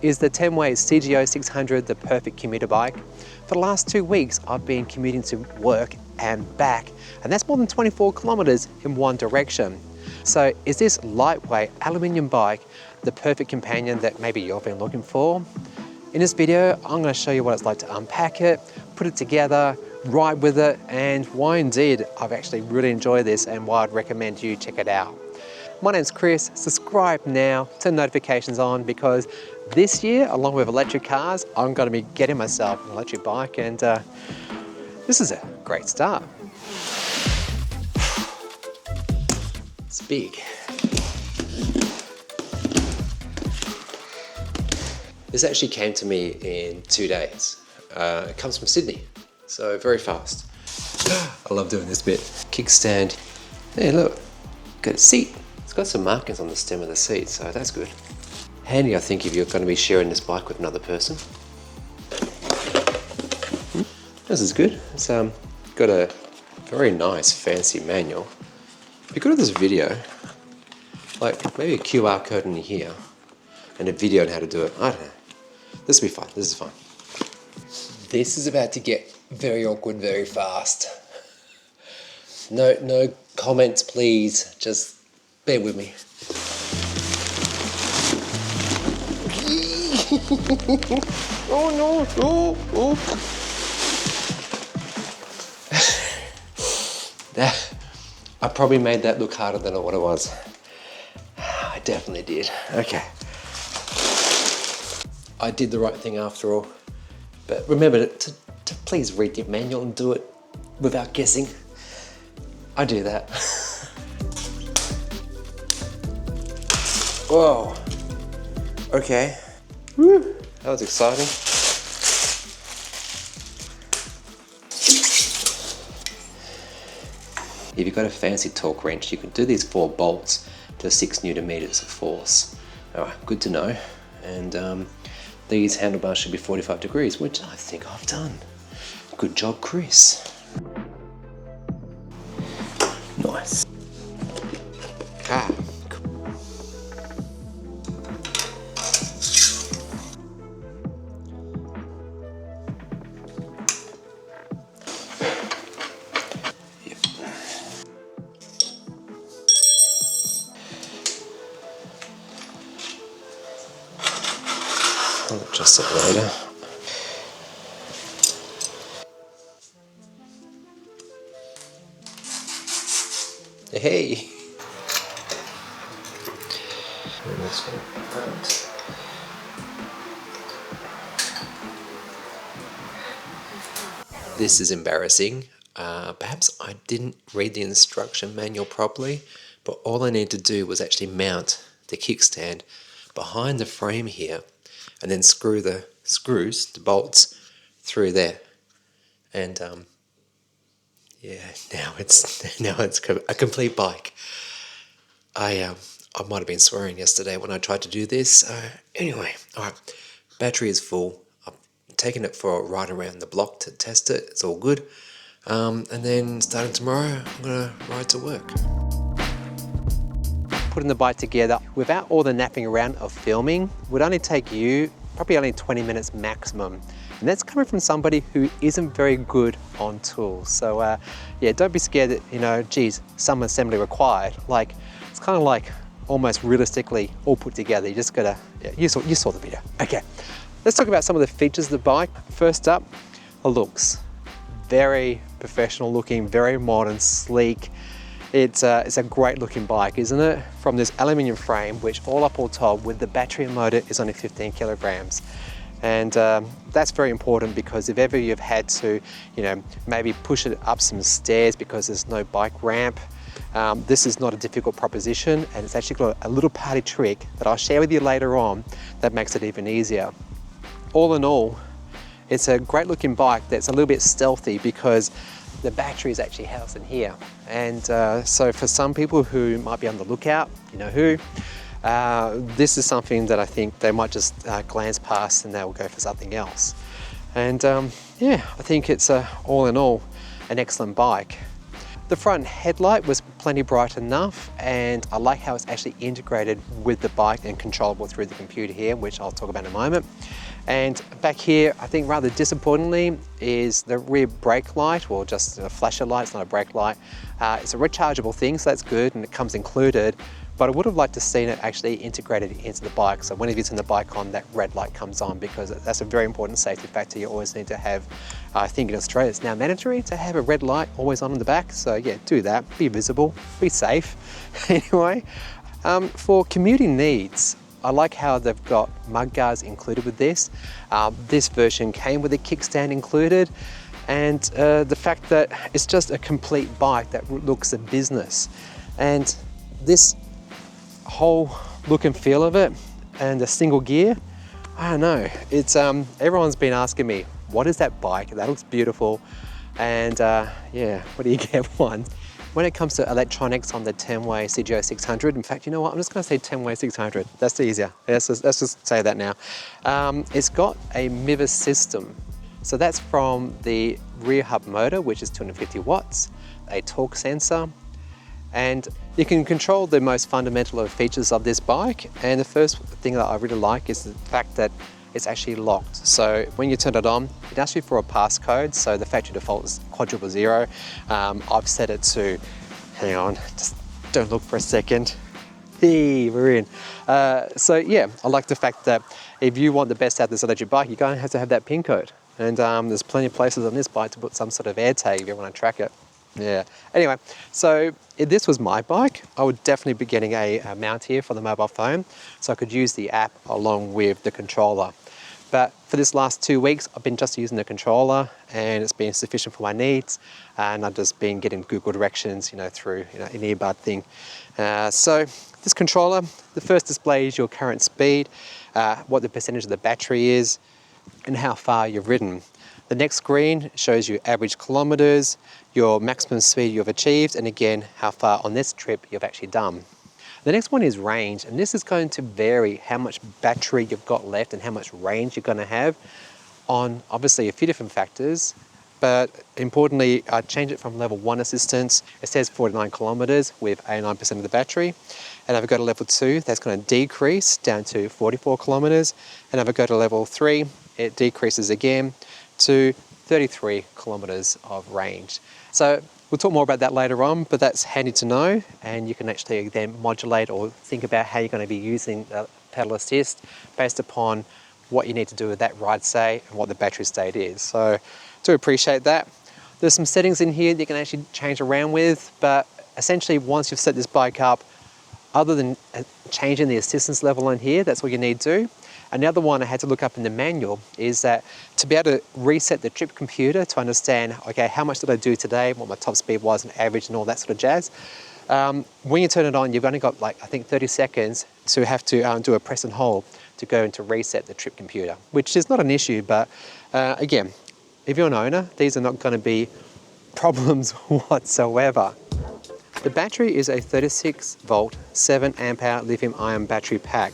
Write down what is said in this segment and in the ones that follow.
Is the Tenways CGO600 the perfect commuter bike? For the last 2 weeks, I've been commuting to work and back, and that's more than 24 kilometers in one direction. So is this lightweight aluminium bike the perfect companion that maybe you've been looking for? In this video, I'm going to show you what it's like to unpack it, put it together, ride with it, and why indeed I've actually really enjoyed this and why I'd recommend you check it out. My name's Chris. Subscribe now, turn notifications on, because this year, along with electric cars, I'm going to be getting myself an electric bike, and this is a great start. It's big. This actually came to me in 2 days. It comes from Sydney, so very fast. I love doing this bit. Kickstand. Hey, look, got a seat. It's got some markings on the stem of the seat, so that's good. Handy, I think, if you're going to be sharing this bike with another person. This is good. It's got a very nice, fancy manual. It'd be good at this video, like maybe a QR code in here and a video on how to do it. I don't know. This will be fun. This is fun. This is about to get very awkward very fast. No comments, please. Just bear with me. Oh no! Oh! I probably made that look harder than what it was. I definitely did. Okay. I did the right thing after all. But remember to please read the manual and do it without guessing. I do that. Whoa. Okay. Woo. That was exciting. If you've got a fancy torque wrench, you can do these 4 bolts to 6 Newton meters of force. Alright, good to know. And these handlebars should be 45 degrees, which I think I've done. Good job, Chris. Nice. Ah. I'll adjust it later. Hey! This is embarrassing. Perhaps I didn't read the instruction manual properly, but all I needed to do was actually mount the kickstand behind the frame here, and then screw the bolts through there. And yeah, now it's a complete bike. I might have been swearing yesterday when I tried to do this. Anyway, all right, battery is full. I've taken it for a ride around the block to test it. It's all good. And then starting tomorrow, I'm gonna ride to work. Putting the bike together without all the napping around of filming would only take you probably only 20 minutes maximum. And that's coming from somebody who isn't very good on tools. So yeah, don't be scared that, geez, some assembly required. Like, it's kind of like almost realistically all put together. You just gotta, yeah, you saw the video. Okay, let's talk about some of the features of the bike. First up, the looks. Very professional looking, very modern, sleek. It's a great looking bike, isn't it? From this aluminium frame, which all up all told with the battery and motor is only 15 kilograms. And that's very important, because if ever you've had to, maybe push it up some stairs because there's no bike ramp, this is not a difficult proposition, and it's actually got a little party trick that I'll share with you later on that makes it even easier. All in all, it's a great looking bike that's a little bit stealthy because the battery is actually housed in here. And so for some people who might be on the lookout, this is something that I think they might just glance past and they'll go for something else. And yeah, I think it's all in all an excellent bike. The front headlight was plenty bright enough, and I like how it's actually integrated with the bike and controllable through the computer here, which I'll talk about in a moment. And back here, I think rather disappointingly, is the rear brake light, or just a flasher light, it's not a brake light. It's a rechargeable thing, so that's good, and it comes included. But I would have liked to seen it actually integrated into the bike. So whenever you turn the bike on, that red light comes on, because that's a very important safety factor you always need to have. I think in Australia it's now mandatory to have a red light always on in the back. So yeah, do that, be visible, be safe. Anyway, for commuting needs, I like how they've got mudguards included with this. This version came with a kickstand included, and the fact that it's just a complete bike that looks a business. And this whole look and feel of it, and the single gear, I don't know, it's everyone's been asking me, what is that bike? That looks beautiful. And yeah, what do you get one? When it comes to electronics on the Tenways CGO600, in fact, you know what, I'm just going to say Tenways 600. That's easier. Let's just say that now. It's got a MIVA system. So that's from the rear hub motor, which is 250 watts, a torque sensor, and you can control the most fundamental of features of this bike. And the first thing that I really like is the fact that it's actually locked. So when you turn it on, it asks you for a passcode. So the factory default is *000. I've set it to, hang on, just don't look for a second. Hey, we're in. So yeah, I like the fact that if you want the best out of this electric bike, you're going to have that pin code. And there's plenty of places on this bike to put some sort of air tag if you want to track it. Yeah. Anyway, so if this was my bike, I would definitely be getting a mount here for the mobile phone, so I could use the app along with the controller. But for this last 2 weeks, I've been just using the controller, and it's been sufficient for my needs. And I've just been getting Google directions, through an earbud thing. So this controller, the first display is your current speed, what the percentage of the battery is, and how far you've ridden. The next screen shows you average kilometers, your maximum speed you've achieved, and again, how far on this trip you've actually done. The next one is range, and this is going to vary how much battery you've got left and how much range you're going to have on obviously a few different factors. But importantly, I changed it from level 1 assistance. It says 49 kilometers with 89% of the battery. And if I go to level 2, that's going to decrease down to 44 kilometers. And if I go to level 3, it decreases again to 33 kilometers of range. So we'll talk more about that later on, but that's handy to know, and you can actually then modulate or think about how you're going to be using pedal assist based upon what you need to do with that ride, say, and what the battery state is. So do appreciate that. There's some settings in here that you can actually change around with, but essentially once you've set this bike up, other than changing the assistance level on here, that's what you need to do. Another one I had to look up in the manual is that to be able to reset the trip computer to understand, okay, how much did I do today, what my top speed was and average and all that sort of jazz. When you turn it on, you've only got I think 30 seconds to have to do a press and hold to go into reset the trip computer, which is not an issue, but again, if you're an owner, these are not going to be problems whatsoever. The battery is a 36 volt, 7 amp hour lithium ion battery pack.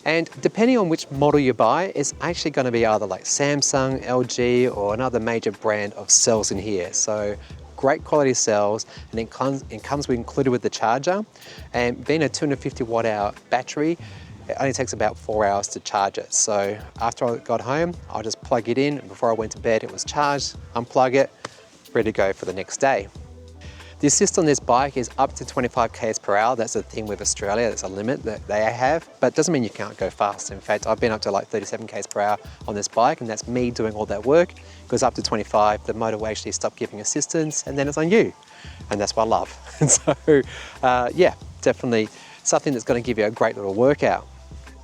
And depending on which model you buy, it's actually going to be either like Samsung, LG, or another major brand of cells in here. So great quality cells, and it comes included with the charger. And being a 250 watt hour battery, it only takes about 4 hours to charge it. So after I got home, I just plug it in. Before I went to bed, it was charged, unplug it, ready to go for the next day. The assist on this bike is up to 25 km per hour. That's the thing with Australia, that's a limit that they have, but it doesn't mean you can't go fast. In fact, I've been up to like 37 km per hour on this bike, and that's me doing all that work. It goes up to 25, the motor will actually stop giving assistance, and then it's on you. And that's what I love. And so, yeah, definitely something that's gonna give you a great little workout.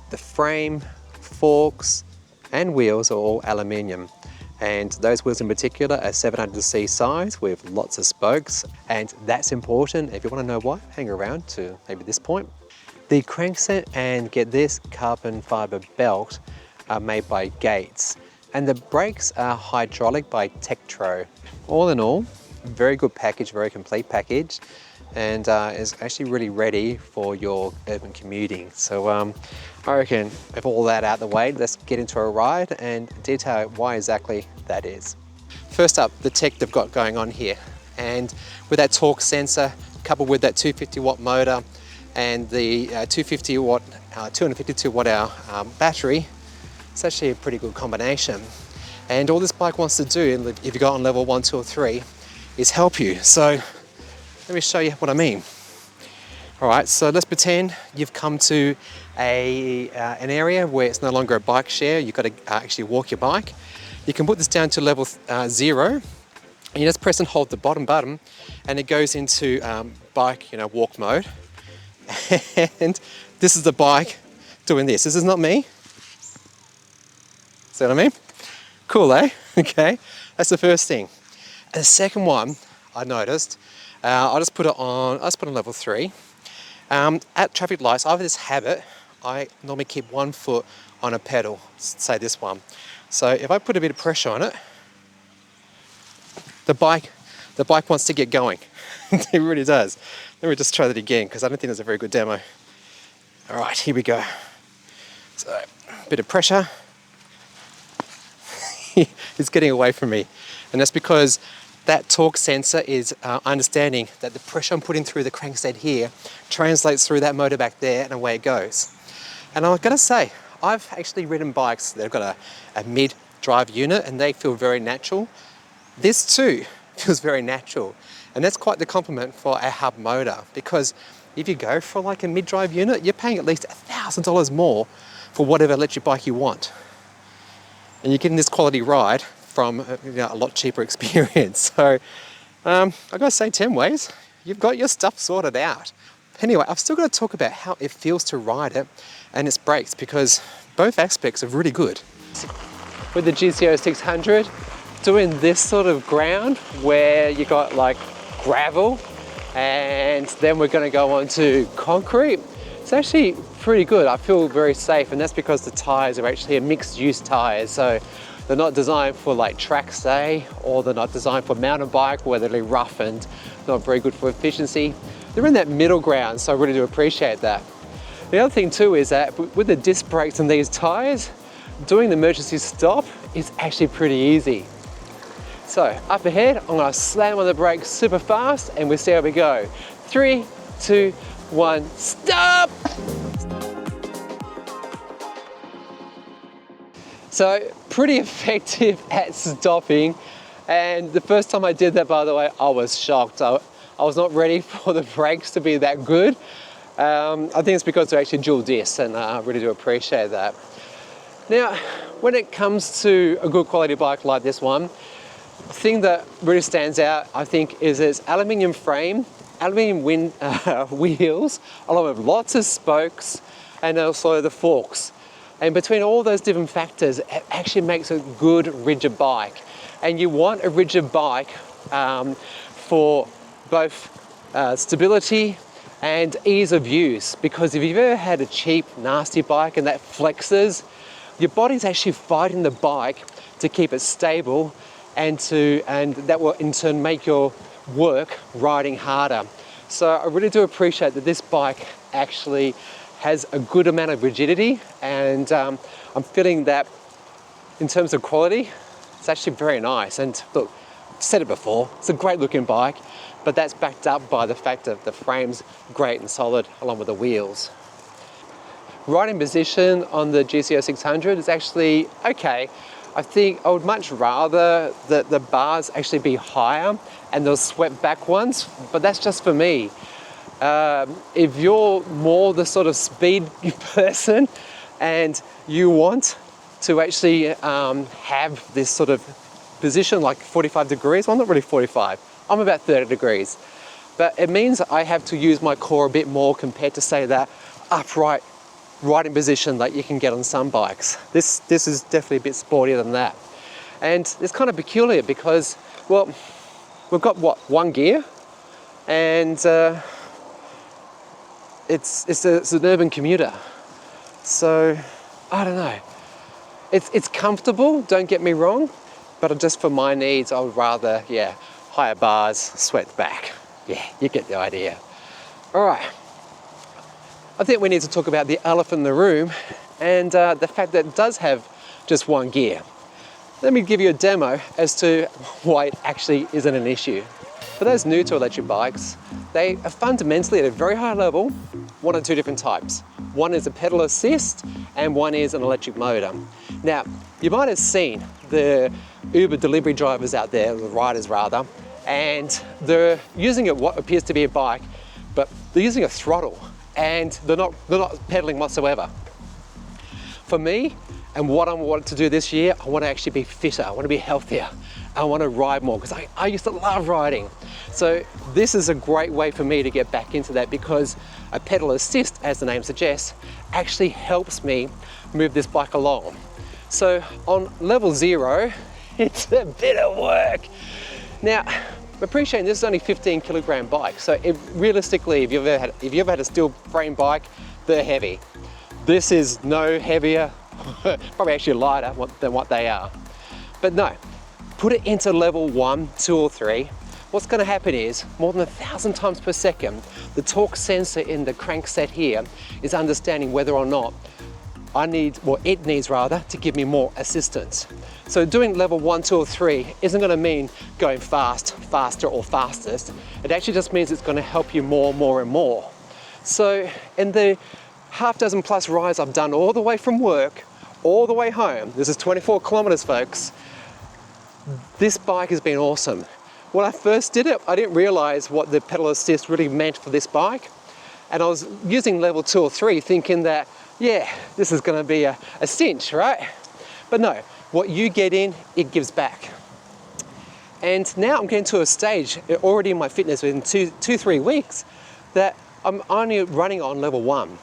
The frame, forks, and wheels are all aluminium. And those wheels in particular are 700C size with lots of spokes, and that's important. If you want to know why, hang around to maybe this point. The crankset and, get this, carbon fiber belt are made by Gates, and the brakes are hydraulic by Tektro. All in all, very good package, very complete package, and is actually really ready for your urban commuting. So I reckon with all that out of the way, let's get into a ride and detail why exactly that is. First up, the tech they've got going on here. And with that torque sensor, coupled with that 250 watt motor and the 252 watt hour battery, it's actually a pretty good combination. And all this bike wants to do, if you go on level 1, 2 or 3, is help you. So let me show you what I mean. All right, so let's pretend you've come to an area where it's no longer a bike share. You've got to actually walk your bike. You can put this down to level 0, and you just press and hold the bottom button, and it goes into bike, walk mode. And this is the bike doing this. This is not me. See what I mean? Cool, eh? Okay, that's the first thing. And the second one I noticed, I just put it on level 3. At traffic lights, I have this habit, I normally keep one foot on a pedal, say this one. So if I put a bit of pressure on it, the bike wants to get going. It really does. Let me just try that again, because I don't think that's a very good demo. All right, here we go. So, a bit of pressure. It's getting away from me. And that's because that torque sensor is understanding that the pressure I'm putting through the crankset here translates through that motor back there, and away it goes. And I've got to say, I've actually ridden bikes that have got a mid-drive unit, and they feel very natural. This too feels very natural. And that's quite the compliment for a hub motor, because if you go for like a mid-drive unit, you're paying at least $1,000 more for whatever electric bike you want. And you're getting this quality ride from a lot cheaper experience. So I've got to say, Tenways, you've got your stuff sorted out. Anyway, I've still got to talk about how it feels to ride it and its brakes, because both aspects are really good. With the GCO600, doing this sort of ground where you got like gravel, and then we're going to go on to concrete, it's actually pretty good. I feel very safe, and that's because the tires are actually a mixed use tires. So they're not designed for like track stay, or they're not designed for mountain bike where they're rough and not very good for efficiency. They're in that middle ground, so I really do appreciate that. The other thing too is that with the disc brakes and these tires, doing the emergency stop is actually pretty easy. So up ahead, I'm gonna slam on the brakes super fast, and we'll see how we go. 3, 2, 1, stop! So pretty effective at stopping. And the first time I did that, by the way, I was shocked. I was not ready for the brakes to be that good. I think it's because they're actually dual discs, and I really do appreciate that. Now, when it comes to a good quality bike like this one, the thing that really stands out, I think, is its aluminium frame, aluminium wheels, along with lots of spokes, and also the forks. And between all those different factors, it actually makes a good rigid bike. And you want a rigid bike for both stability and ease of use, because if you've ever had a cheap, nasty bike and that flexes, your body's actually fighting the bike to keep it stable, and that will in turn make your work riding harder. So I really do appreciate that this bike actually has a good amount of rigidity, and I'm feeling that in terms of quality, it's actually very nice. And look, I've said it before, it's a great looking bike, but that's backed up by the fact that the frame's great and solid along with the wheels. Riding position on the GCO600 is actually okay. I think I would much rather that the bars actually be higher and those swept back ones, but that's just for me. If you're more the sort of speed person and you want to actually have this sort of position like 45 degrees, well, not really 45, I'm about 30 degrees. But it means I have to use my core a bit more compared to, say, that upright riding position that you can get on some bikes. This is definitely a bit sportier than that. And it's kind of peculiar because, well, we've got what, one gear, and it's an urban commuter. So I don't know. It's comfortable, don't get me wrong, but just for my needs, I would rather, yeah, higher bars, swept back. Yeah, you get the idea. All right. I think we need to talk about the elephant in the room, and the fact that it does have just one gear. Let me give you a demo as to why it actually isn't an issue. For those new to electric bikes, they are fundamentally at a very high level, one or two different types. One is a pedal assist and one is an electric motor. Now, you might have seen the Uber delivery drivers out there, the riders rather, and they're using what appears to be a bike, but they're using a throttle and they're not pedaling whatsoever. For me, and what I want to do this year, I want to actually be fitter, I want to be healthier, I want to ride more, because I used to love riding. So this is a great way for me to get back into that, because a pedal assist, as the name suggests, actually helps me move this bike along. So on level 0, it's a bit of work. Now, I'm appreciating this is only a 15 kilogram bike, so realistically, if you've ever had a steel frame bike, they're heavy. This is no heavier, probably actually lighter than what they are. But no, put it into level 1, 2 or 3. What's going to happen is, more than 1,000 times per second, the torque sensor in the crankset here is understanding whether or not it needs to give me more assistance. So doing level 1, 2 or 3 isn't going to mean going fast, faster or fastest. It actually just means it's going to help you more and more. So in the half dozen plus rides I've done all the way from work, all the way home, this is 24 kilometers folks, this bike has been awesome. When I first did it, I didn't realize what the pedal assist really meant for this bike. And I was using level 2 or 3 thinking that, yeah, this is gonna be a cinch, right? But no, what you get in, it gives back. And now I'm getting to a stage, already in my fitness within 2-3 weeks, that I'm only running on level 1.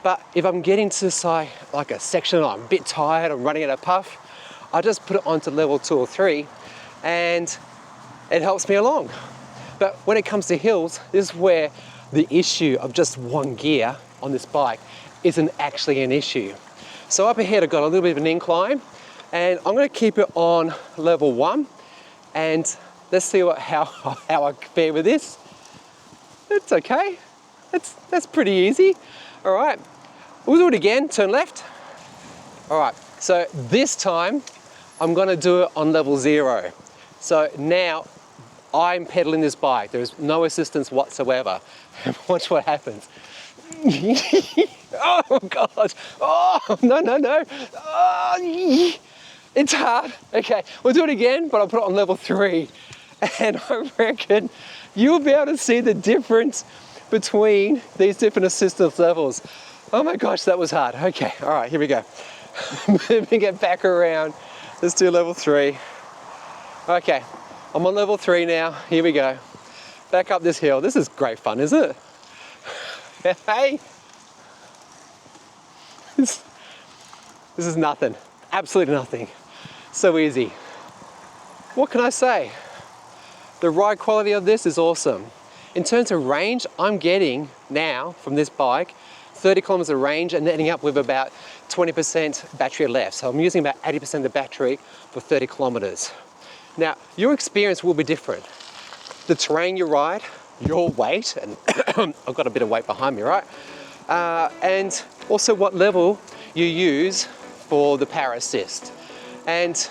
But if I'm getting to say, like a section, I'm a bit tired, I'm running at a puff, I just put it onto level 2 or 3 and it helps me along. But when it comes to hills, this is where the issue of just one gear on this bike isn't actually an issue. So up ahead I've got a little bit of an incline and I'm going to keep it on level 1 and let's see how I compare with this. It's okay, that's pretty easy. All right, we'll do it again, turn left. All right, so this time I'm going to do it on level 0. So now I'm pedaling this bike. There's no assistance whatsoever. Watch what happens. Oh God. Oh, no. Oh, it's hard. Okay, we'll do it again, but I'll put it on level 3. And I reckon you'll be able to see the difference between these different assistance levels. Oh my gosh, that was hard. Okay, all right, here we go. Moving it back around. Let's do level 3. Okay, I'm on level 3 now. Here we go. Back up this hill. This is great fun, isn't it? Hey. This is nothing. Absolutely nothing. So easy. What can I say? The ride quality of this is awesome. In terms of range, I'm getting now from this bike 30 kilometers of range and ending up with about 20% battery left. So I'm using about 80% of the battery for 30 kilometers. Now, your experience will be different. The terrain you ride, your weight, and I've got a bit of weight behind me, right? And also what level you use for the power assist. And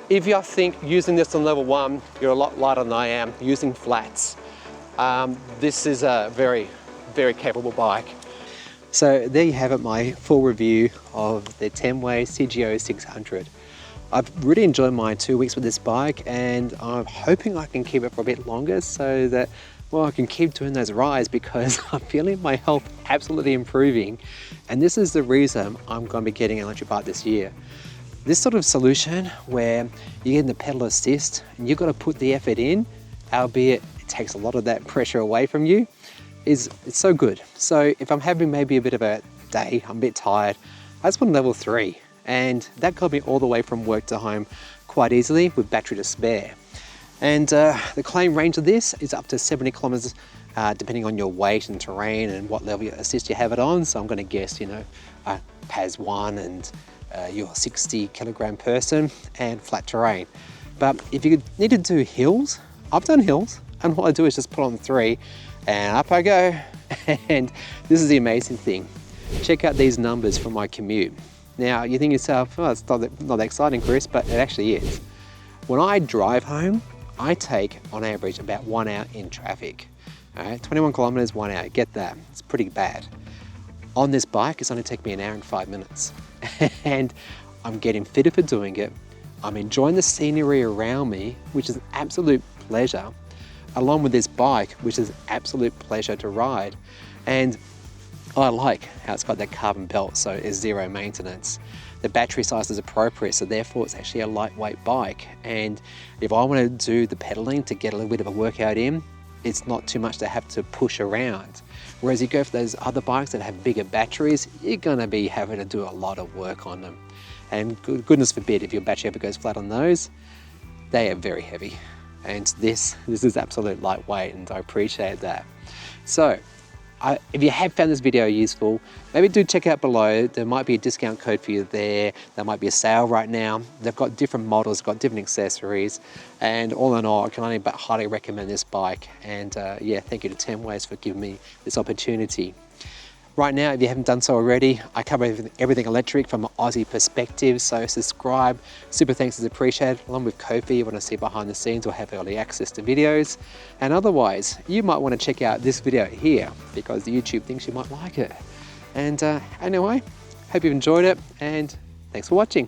if you think using this on level 1, you're a lot lighter than I am using flats. This is a very, very capable bike. So there you have it, my full review of the Tenways CGO600. I've really enjoyed my 2 weeks with this bike and I'm hoping I can keep it for a bit longer so that, well, I can keep doing those rides because I'm feeling my health absolutely improving. And this is the reason I'm going to be getting an electric bike this year. This sort of solution where you're getting the pedal assist and you've got to put the effort in, albeit it takes a lot of that pressure away from you, it's so good. So if I'm having maybe a bit of a day, I'm a bit tired, I just want level 3. And that got me all the way from work to home quite easily with battery to spare. And the claim range of this is up to 70 kilometers, depending on your weight and terrain and what level of assist you have it on. So I'm going to guess, PAS 1 and you're a 60 kilogram person and flat terrain. But if you need to do hills, I've done hills, and what I do is just put on 3 and up I go. And this is the amazing thing. Check out these numbers from my commute. Now you think to yourself, oh, it's not that exciting, Chris, but it actually is. When I drive home, I take on average about 1 hour in traffic. All right, 21 kilometers, 1 hour, get that, it's pretty bad. On this bike, it's only taken me 1 hour and 5 minutes. And I'm getting fitter for doing it. I'm enjoying the scenery around me, which is an absolute pleasure, along with this bike, which is absolute pleasure to ride. And I like how it's got that carbon belt, so it's zero maintenance. The battery size is appropriate, so therefore it's actually a lightweight bike. And if I want to do the pedaling to get a little bit of a workout in, it's not too much to have to push around. Whereas you go for those other bikes that have bigger batteries, you're gonna be having to do a lot of work on them. And goodness forbid, if your battery ever goes flat on those, they are very heavy. And this is absolute lightweight, and I appreciate that. So, if you have found this video useful, maybe do check out below. There might be a discount code for you there. There might be a sale right now. They've got different models, got different accessories. And all in all, I can only but highly recommend this bike. And yeah, thank you to Tenways for giving me this opportunity. Right now, if you haven't done so already, I cover everything electric from an Aussie perspective, so subscribe. Super thanks is appreciated. Along with Ko-fi, you want to see behind the scenes or have early access to videos. And otherwise, you might want to check out this video here because YouTube thinks you might like it. And anyway, hope you've enjoyed it, and thanks for watching.